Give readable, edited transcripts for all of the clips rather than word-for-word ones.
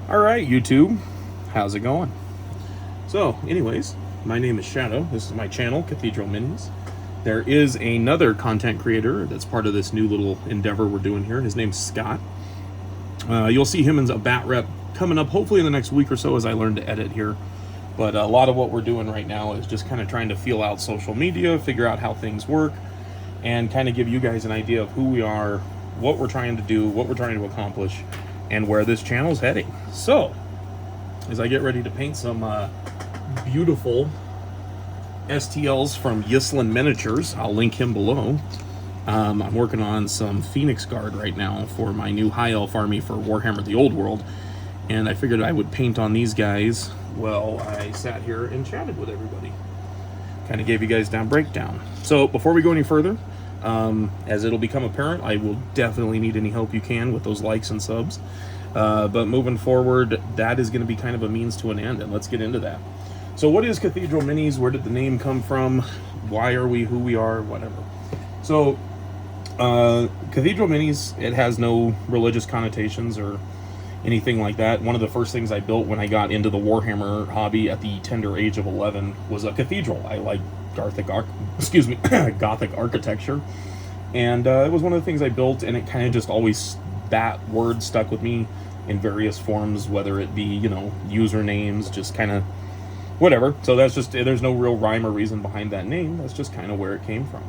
All right, YouTube, how's it going? So, anyways, my name is Shadow. This is my channel, Cathedral Minis. There is another content creator that's part of this new little endeavor we're doing here. His name's Scott. You'll see him in a bat rep coming up hopefully in the next week or so as I learn to edit here. But a lot of what we're doing right now is just kind of trying to feel out social media, figure out how things work, and kind of give you guys an idea of who we are, what we're trying to do, what we're trying to accomplish, and where this channel's heading. So, as I get ready to paint some beautiful STLs from Ystlund Miniatures, I'll link him below. I'm working on some Phoenix Guard right now for my new High Elf army for Warhammer the Old World, and I figured I would paint on these guys while I sat here and chatted with everybody. Kind of gave you guys down breakdown. So before we go any further, as it'll become apparent, I will definitely need any help you can with those likes and subs. But moving forward, that is going to be kind of a means to an end, and let's get into that. So what is Cathedral Minis? Where did the name come from? Why are we who we are? Whatever. So Cathedral Minis, it has no religious connotations or anything like that. One of the first things I built when I got into the Warhammer hobby at the tender age of 11 was a cathedral. I like Gothic architecture, and it was one of the things I built, and it kind of just always, that word stuck with me in various forms, whether it be, you know, usernames, just kind of whatever. So that's just, there's no real rhyme or reason behind that name. That's just kind of where it came from.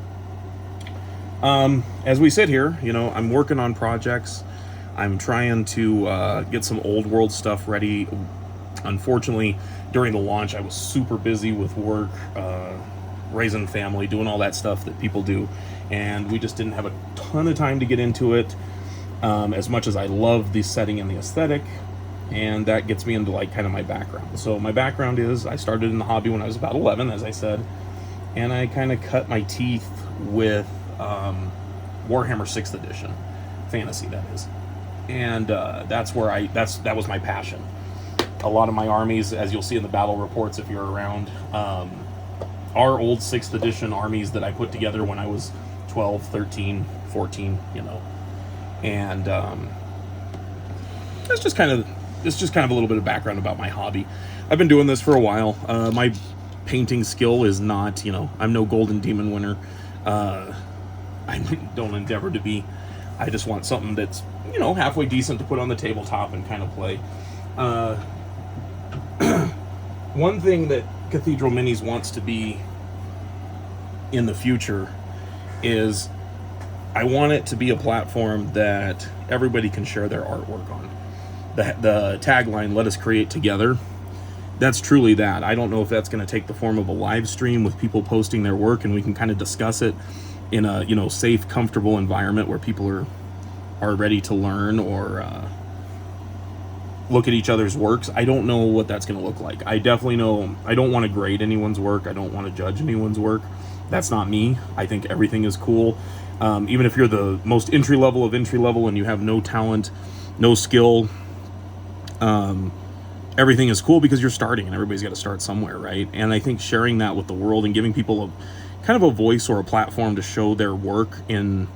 As we sit here, you know, I'm working on projects. I'm trying to get some old world stuff ready. Unfortunately, during the launch, I was super busy with work, raising family, doing all that stuff that people do, and we just didn't have a ton of time to get into it, as much as I love the setting and the aesthetic, and that gets me into like kind of my background. So my background is, I started in the hobby when I was about 11, as I said, and I kind of cut my teeth with Warhammer 6th edition fantasy, that is. And that's where that was my passion. A lot of my armies, as you'll see in the battle reports if you're around, are old 6th edition armies that I put together when I was 12, 13, 14, you know. And it's just kind of a little bit of background about my hobby. I've been doing this for a while. My painting skill is not, you know, I'm no Golden Demon winner. I don't endeavor to be. I just want something that's, you know, halfway decent to put on the tabletop and kind of play. One thing that Cathedral Minis wants to be in the future is, I want it to be a platform that everybody can share their artwork on. The tagline, "Let us create together," that's truly that. I don't know if that's going to take the form of a live stream with people posting their work and we can kind of discuss it in a, you know, safe, comfortable environment where people are ready to learn or look at each other's works. I don't know what that's going to look like. I definitely know I don't want to grade anyone's work. I don't want to judge anyone's work. That's not me. I think everything is cool. Even if you're the most entry level of entry level and you have no talent, no skill, everything is cool because you're starting and everybody's got to start somewhere, right? And I think sharing that with the world and giving people a kind of a voice or a platform to show their work and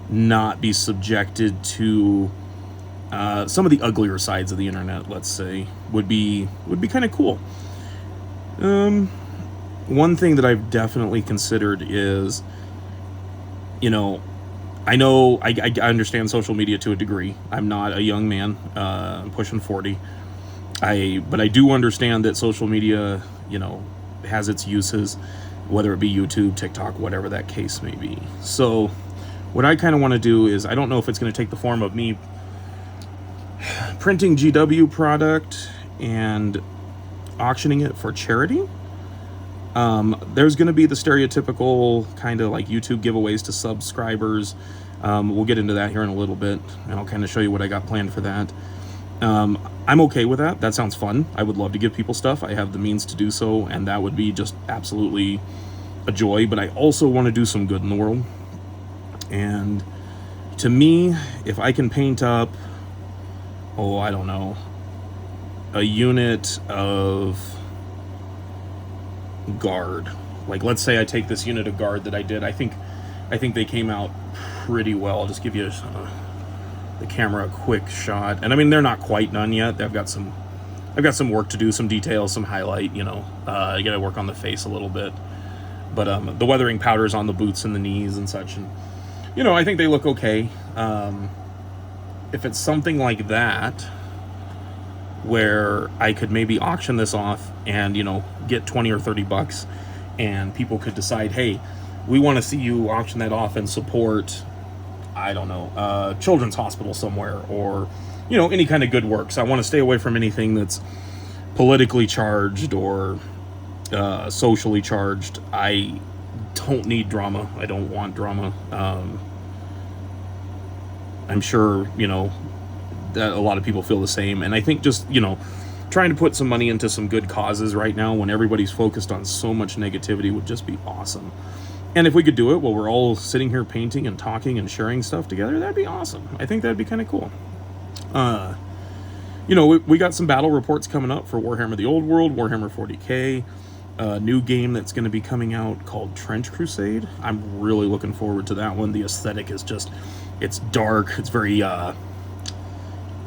not be subjected to some of the uglier sides of the internet, let's say, would be kind of cool. One thing that I've definitely considered is, you know I understand social media to a degree. I'm not a young man. I'm pushing 40. But I do understand that social media, you know, has its uses, whether it be YouTube, TikTok, whatever that case may be. So what I kind of want to do is, I don't know if it's going to take the form of me printing GW product and auctioning it for charity. There's going to be the stereotypical kind of like YouTube giveaways to subscribers. We'll get into that here in a little bit, and I'll kind of show you what I got planned for that. I'm okay with that. That sounds fun. I would love to give people stuff. I have the means to do so, and that would be just absolutely a joy. But I also want to do some good in the world. And to me, if I can paint up, I don't know, a unit of guard. Like, let's say I take this unit of guard that I did. I think they came out pretty well. I'll just give you the camera a quick shot. And I mean, they're not quite done yet. I've got some work to do, some details, some highlight, you know. I got to work on the face a little bit. But the weathering powder's on the boots and the knees and such. And, you know, I think they look okay. If it's something like that, where I could maybe auction this off and, you know, get 20 or 30 bucks, and people could decide, hey, we want to see you auction that off and support, I don't know, children's hospital somewhere, or, you know, any kind of good works. I want to stay away from anything that's politically charged or socially charged. I don't need drama. I don't want drama. I'm sure, you know, that a lot of people feel the same. And I think just, you know, trying to put some money into some good causes right now when everybody's focused on so much negativity would just be awesome. And if we could do it while we're all sitting here painting and talking and sharing stuff together, that'd be awesome. I think that'd be kind of cool. You know, we got some battle reports coming up for Warhammer the Old World, Warhammer 40K, a new game that's going to be coming out called Trench Crusade. I'm really looking forward to that one. The aesthetic is just, it's dark.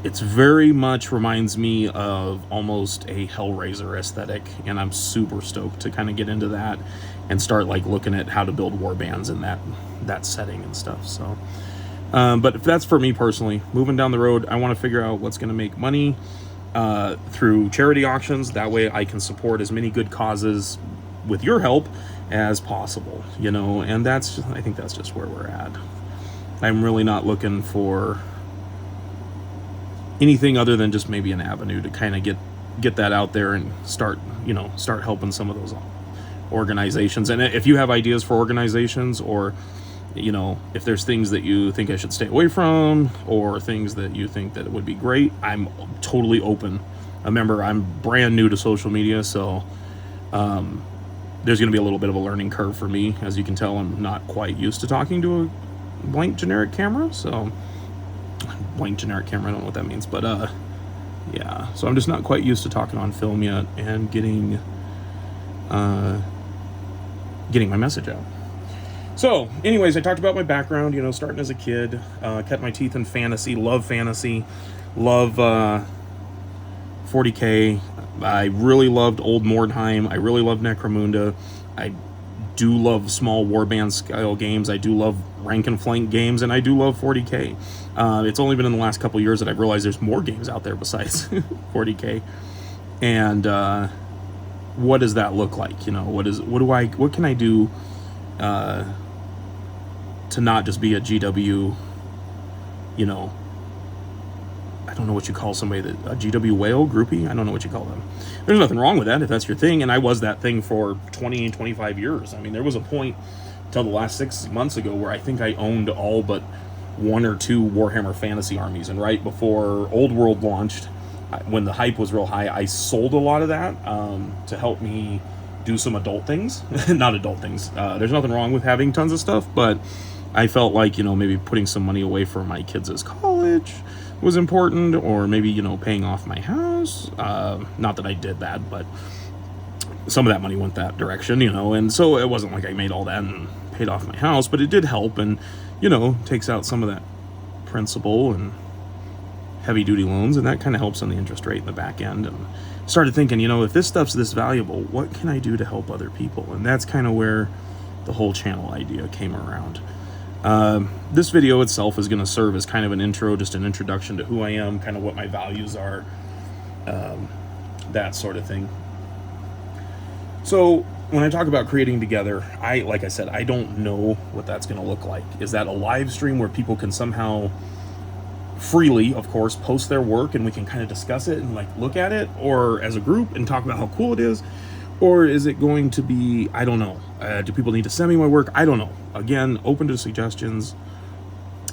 It's very much reminds me of almost a Hellraiser aesthetic, and I'm super stoked to kind of get into that and start like looking at how to build war bands in that setting and stuff. So, but if that's for me personally, moving down the road, I want to figure out what's going to make money through charity auctions. That way I can support as many good causes with your help as possible, you know, and I think that's just where we're at. I'm really not looking for anything other than just maybe an avenue to kind of get that out there and start helping some of those organizations. And if you have ideas for organizations, or, you know, if there's things that you think I should stay away from, or things that you think that it would be great, I'm totally open. Remember, I'm brand new to social media, so there's going to be a little bit of a learning curve for me. As you can tell, I'm not quite used to talking to a blank generic camera, so blank generic camera, I don't know what that means, but yeah, so I'm just not quite used to talking on film yet and getting my message out. So anyways, I talked about my background, you know, starting as a kid, cut my teeth in fantasy, love 40K. I really loved Old Mordheim. I really loved Necromunda. I do love small warband style games. I do love rank and flank games, and I do love 40K. It's only been in the last couple years that I've realized there's more games out there besides 40K. And what does that look like? You know, what can I do to not just be a GW, you know, I don't know what you call somebody a GW whale groupie. I don't know what you call them. There's nothing wrong with that if that's your thing. And I was that thing for 20, 25 years. I mean, there was a point till the last 6 months ago where I think I owned all but 1 or 2 Warhammer Fantasy armies. And right before Old World launched, when the hype was real high, I sold a lot of that to help me do some adult things. Not adult things. There's nothing wrong with having tons of stuff, but I felt like, you know, maybe putting some money away for my kids' college was important, or maybe, you know, paying off my house. Not that I did that, but some of that money went that direction, you know, and so it wasn't like I made all that and paid off my house, but it did help, and, you know, takes out some of that principal and heavy duty loans, and that kind of helps on the interest rate in the back end. And started thinking, you know, if this stuff's this valuable, what can I do to help other people? And that's kind of where the whole channel idea came around. This video itself is going to serve as kind of an intro, just an introduction to who I am, kind of what my values are, that sort of thing. So when I talk about creating together, like I said, I don't know what that's going to look like. Is that a live stream where people can somehow freely, of course, post their work and we can kind of discuss it and like look at it, or as a group and talk about how cool it is? Or is it going to be, I don't know, do people need to send me my work? I don't know. Again, open to suggestions.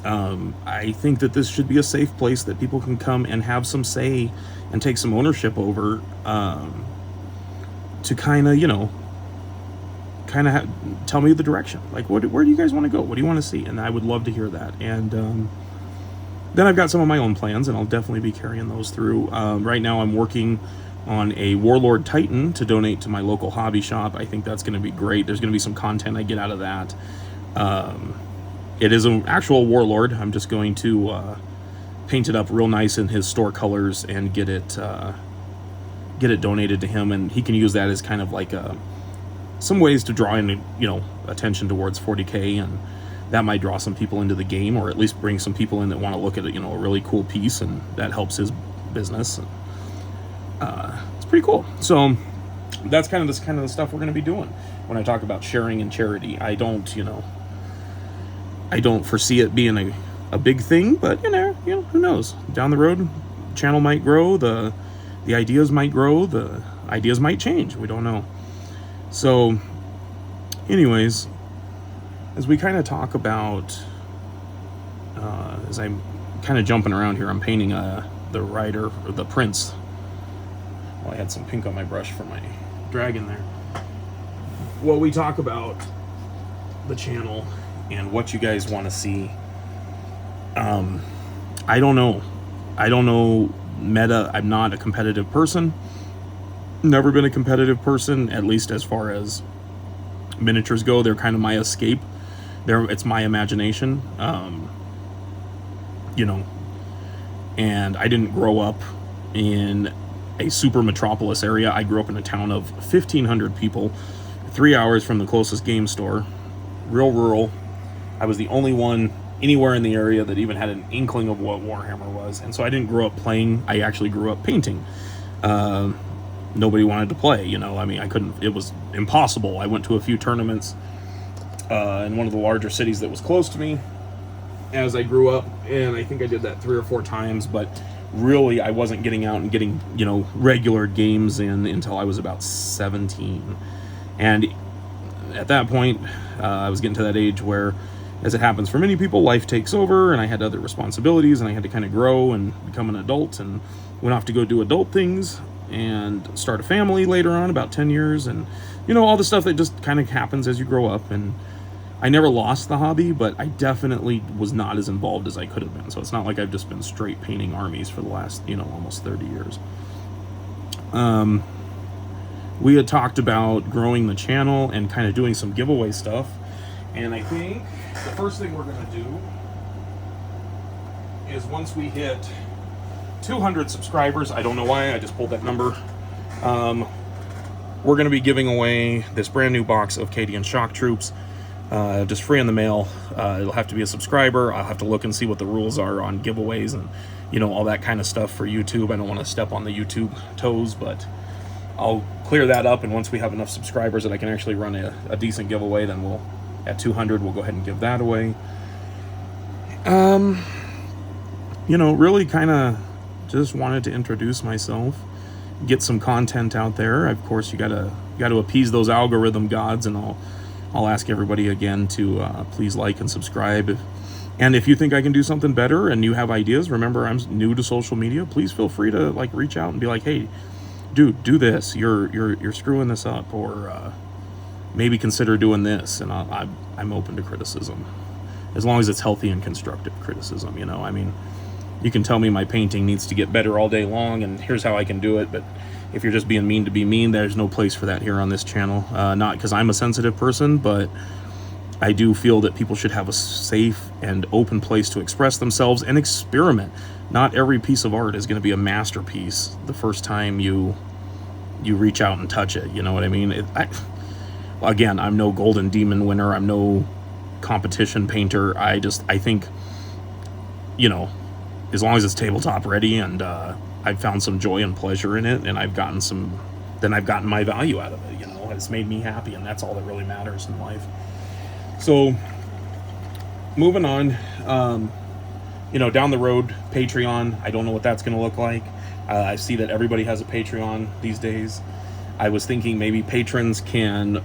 I think that this should be a safe place that people can come and have some say and take some ownership over, to kind of, you know, tell me the direction. Like, where do you guys want to go? What do you want to see? And I would love to hear that. And then I've got some of my own plans, and I'll definitely be carrying those through. Right now I'm working on a Warlord Titan to donate to my local hobby shop. I think that's going to be great. There's going to be some content I get out of that. It is an actual Warlord. I'm just going to paint it up real nice in his store colors and get it donated to him, and he can use that as kind of like some ways to draw in, you know, attention towards 40K, and that might draw some people into the game, or at least bring some people in that want to look at it, you know, a really cool piece, and that helps his business. It's pretty cool. So that's kind of the stuff we're going to be doing when I talk about sharing and charity. I don't foresee it being a big thing, but you know, who knows? Down the road, channel might grow, the ideas might grow, the ideas might change. We don't know. So, anyways, as we kind of talk about, as I'm kind of jumping around here, I'm painting the rider, or the prince. Well, I had some pink on my brush for my dragon there. Well, we talk about the channel and what you guys want to see. I don't know meta. I'm not a competitive person. Never been a competitive person, at least as far as miniatures go. They're kind of my escape. It's my imagination. You know, and I didn't grow up in a super metropolis area. I grew up in a town of 1,500 people, 3 hours from the closest game store, real rural. I was the only one anywhere in the area that even had an inkling of what Warhammer was, and so I didn't grow up playing. I actually grew up painting. Nobody wanted to play, you know. I mean, I couldn't. It was impossible. I went to a few tournaments in one of the larger cities that was close to me as I grew up, and I think I did that 3 or 4 times, but really I wasn't getting out and getting, you know, regular games in until I was about 17. And at that point, I was getting to that age where, as it happens for many people, life takes over, and I had other responsibilities, and I had to kind of grow and become an adult, and went off to go do adult things and start a family later on, about 10 years, and, you know, all the stuff that just kind of happens as you grow up. And I never lost the hobby, but I definitely was not as involved as I could have been. So it's not like I've just been straight painting armies for the last, you know, almost 30 years. We had talked about growing the channel and kind of doing some giveaway stuff. And I think the first thing we're going to do is, once we hit 200 subscribers, I don't know why, I just pulled that number, we're going to be giving away this brand new box of Cadian Shock Troops, just free in the mail. It'll have to be a subscriber. I'll have to look and see what the rules are on giveaways and, you know, all that kind of stuff for YouTube. I don't want to step on the YouTube toes, but I'll clear that up, and once we have enough subscribers that I can actually run a decent giveaway, then we'll, at 200, we'll go ahead and give that away. You know, really kind of just wanted to introduce myself, get some content out there. Of course, you gotta appease those algorithm gods, and I'll ask everybody again to please like and subscribe. And if you think I can do something better and you have ideas, remember, I'm new to social media. Please feel free to like reach out and be like, hey, dude, do this. You're screwing this up, or maybe consider doing this. And I'm open to criticism, as long as it's healthy and constructive criticism. You know, I mean, you can tell me my painting needs to get better all day long, and here's how I can do it. But if you're just being mean to be mean, there's no place for that here on this channel. Not because I'm a sensitive person, but I do feel that people should have a safe and open place to express themselves and experiment. Not every piece of art is going to be a masterpiece the first time you reach out and touch it. You know what I mean? Again, I'm no Golden Demon winner. I'm no competition painter. I think, you know, as long as it's tabletop ready, and I've found some joy and pleasure in it, and I've gotten my value out of it. You know, it's made me happy, and that's all that really matters in life. So, moving on, you know, down the road, Patreon, I don't know what that's going to look like. I see that everybody has a Patreon these days. I was thinking maybe patrons can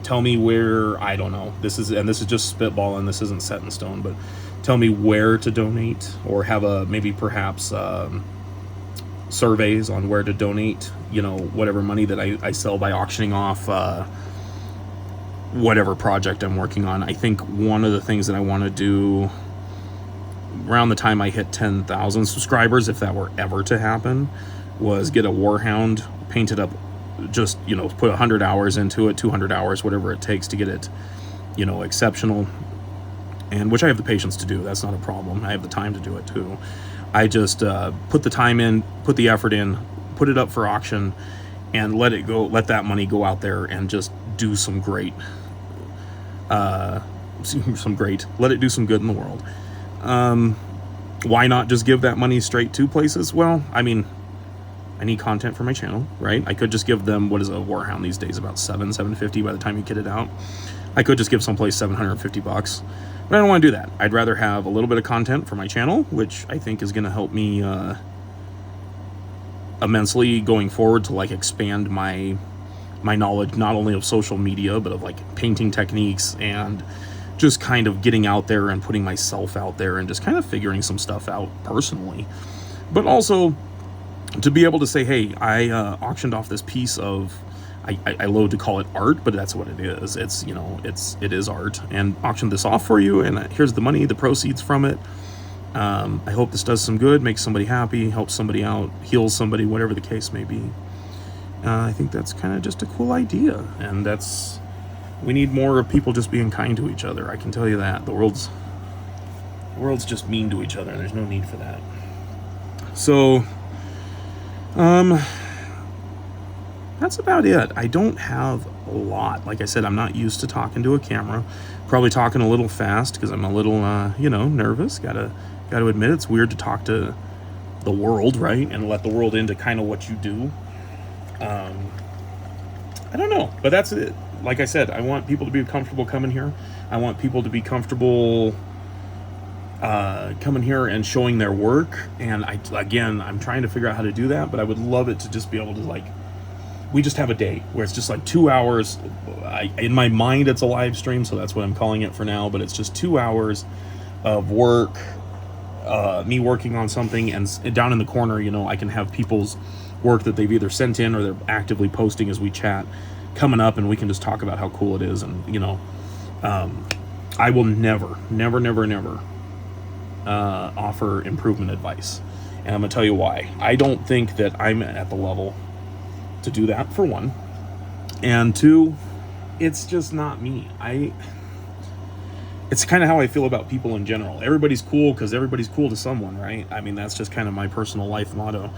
tell me where, I don't know, this is just spitballing, this isn't set in stone, but tell me where to donate, or have perhaps surveys on where to donate, you know, whatever money that I sell by auctioning off whatever project I'm working on. I think one of the things that I want to do around the time I hit 10,000 subscribers, if that were ever to happen, was get a Warhound painted up, just, you know, put 100 hours into it, 200 hours, whatever it takes to get it, you know, exceptional. And which I have the patience to do. That's not a problem. I have the time to do it too. I just put the time in, put the effort in, put it up for auction, and let it go. Let that money go out there and just do some great, let it do some good in the world. Why not just give that money straight to places? Well, I mean, I need content for my channel, right? I could just give them, what is a Warhound these days, about $750 by the time you kit it out. I could just give someplace $750, but I don't want to do that. I'd rather have a little bit of content for my channel, which I think is going to help me immensely going forward to like expand my knowledge, not only of social media, but of like painting techniques and just kind of getting out there and putting myself out there and just kind of figuring some stuff out personally. But also to be able to say, hey, I auctioned off this piece of, I loathe to call it art, but that's what it is. It's, you know, it is art, and auctioned this off for you, and here's the money, the proceeds from it. I hope this does some good, makes somebody happy, helps somebody out, heals somebody, whatever the case may be. I think that's kind of just a cool idea, and we need more of people just being kind to each other. I can tell you that. The world's just mean to each other, and there's no need for that. So, that's about it. I don't have a lot. Like I said, I'm not used to talking to a camera. Probably talking a little fast because I'm a little, nervous. Gotta admit, it's weird to talk to the world, right? And let the world into kind of what you do. I don't know, but that's it. Like I said, I want people to be comfortable coming here. I want people to be comfortable coming here and showing their work. And I'm trying to figure out how to do that, but I would love it to just be able to, like, we just have a day where it's just like 2 hours. In my mind, it's a live stream, so that's what I'm calling it for now, but it's just 2 hours of work, me working on something, and down in the corner, you know, I can have people's work that they've either sent in or they're actively posting as we chat coming up, and we can just talk about how cool it is. And, you know, I will never offer improvement advice, and I'm gonna tell you why. I don't think that I'm at the level to do that, for one, and two, it's just not me. It's kind of how I feel about people in general. Everybody's cool because everybody's cool to someone, right? I mean, that's just kind of my personal life motto.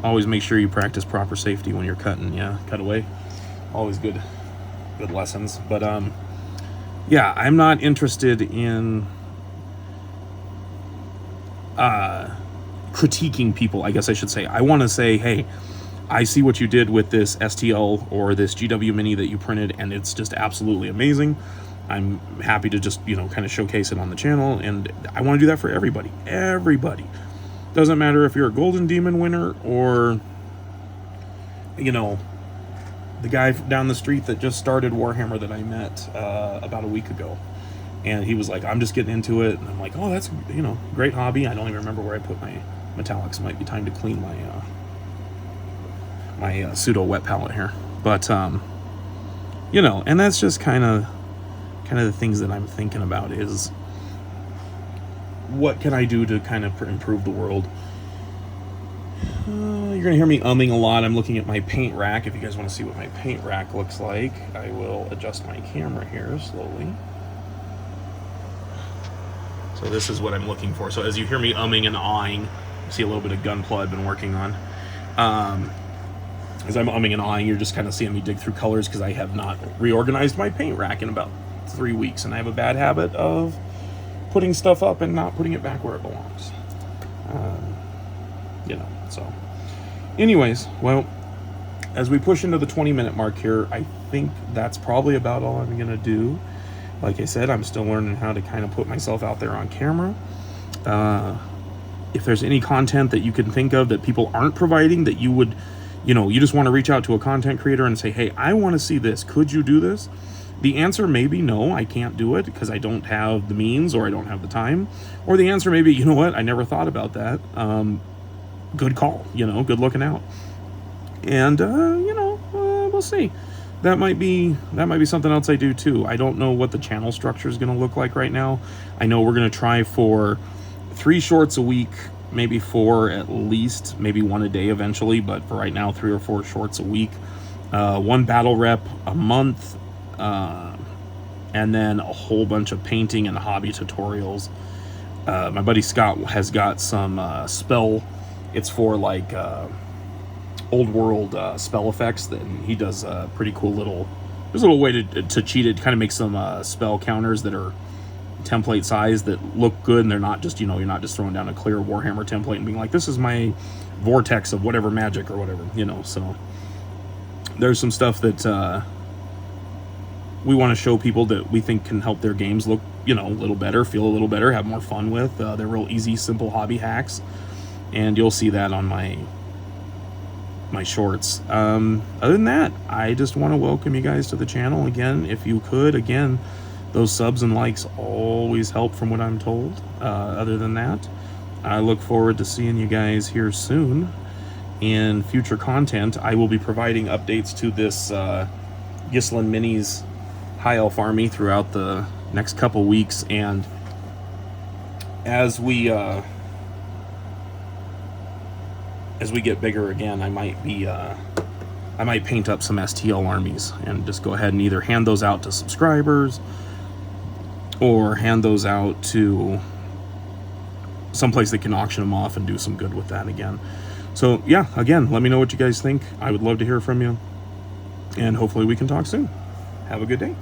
Always make sure you practice proper safety when you're cutting. Yeah, cut away. Always good lessons. But yeah, I'm not interested in critiquing people, I guess I should say. I want to say, hey, I see what you did with this STL or this GW Mini that you printed, and it's just absolutely amazing. I'm happy to just, you know, kind of showcase it on the channel, and I want to do that for everybody. Everybody. Doesn't matter if you're a Golden Demon winner or, you know, the guy down the street that just started Warhammer that I met about a week ago. And he was like, I'm just getting into it. And I'm like, oh, that's, you know, great hobby. I don't even remember where I put my metallics. It might be time to clean my my pseudo wet palette here. But, you know, and that's just kind of the things that I'm thinking about is, what can I do to kind of improve the world? You're going to hear me umming a lot. I'm looking at my paint rack. If you guys want to see what my paint rack looks like, I will adjust my camera here slowly. So this is what I'm looking for. So as you hear me umming and awing, you see a little bit of gunpla I've been working on. As I'm umming and awing, you're just kind of seeing me dig through colors because I have not reorganized my paint rack in about 3 weeks, and I have a bad habit of putting stuff up and not putting it back where it belongs. You know, so anyways, well, as we push into the 20-minute mark here, I think that's probably about all I'm gonna do. Like I said, I'm still learning how to kind of put myself out there on camera. If there's any content that you can think of that people aren't providing, that you would, you know, you just want to reach out to a content creator and say, hey, I want to see this, could you do this? The answer may be no, I can't do it because I don't have the means or I don't have the time. Or the answer may be, you know what, I never thought about that. Good call, you know, good looking out. And, you know, we'll see. That might be something else I do too. I don't know what the channel structure is going to look like right now. I know we're going to try for 3 shorts a week, maybe 4 at least, maybe 1 a day eventually. But for right now, 3 or 4 shorts a week, 1 battle rep a month, and then a whole bunch of painting and hobby tutorials. My buddy Scott has got some spell. It's for like old world spell effects. That he does a pretty cool little. There's a little way to cheat it. Kind of make some spell counters that are template size that look good, and they're not just, you're not just throwing down a clear Warhammer template and being like, this is my vortex of whatever magic or whatever, so there's some stuff that we want to show people that we think can help their games look a little better, feel a little better, have more fun with. They're real easy, simple hobby hacks, and you'll see that on my shorts. Other than that, I just want to welcome you guys to the channel again. If you could, again, those subs and likes always help from what I'm told. Other than that, I look forward to seeing you guys here soon in future content. I will be providing updates to this ystlund Minis High Elf Army throughout the next couple weeks, and as we get bigger again, I might paint up some STL armies and just go ahead and either hand those out to subscribers or hand those out to someplace that can auction them off and do some good with that again. So yeah, again, let me know what you guys think. I would love to hear from you, and hopefully we can talk soon. Have a good day.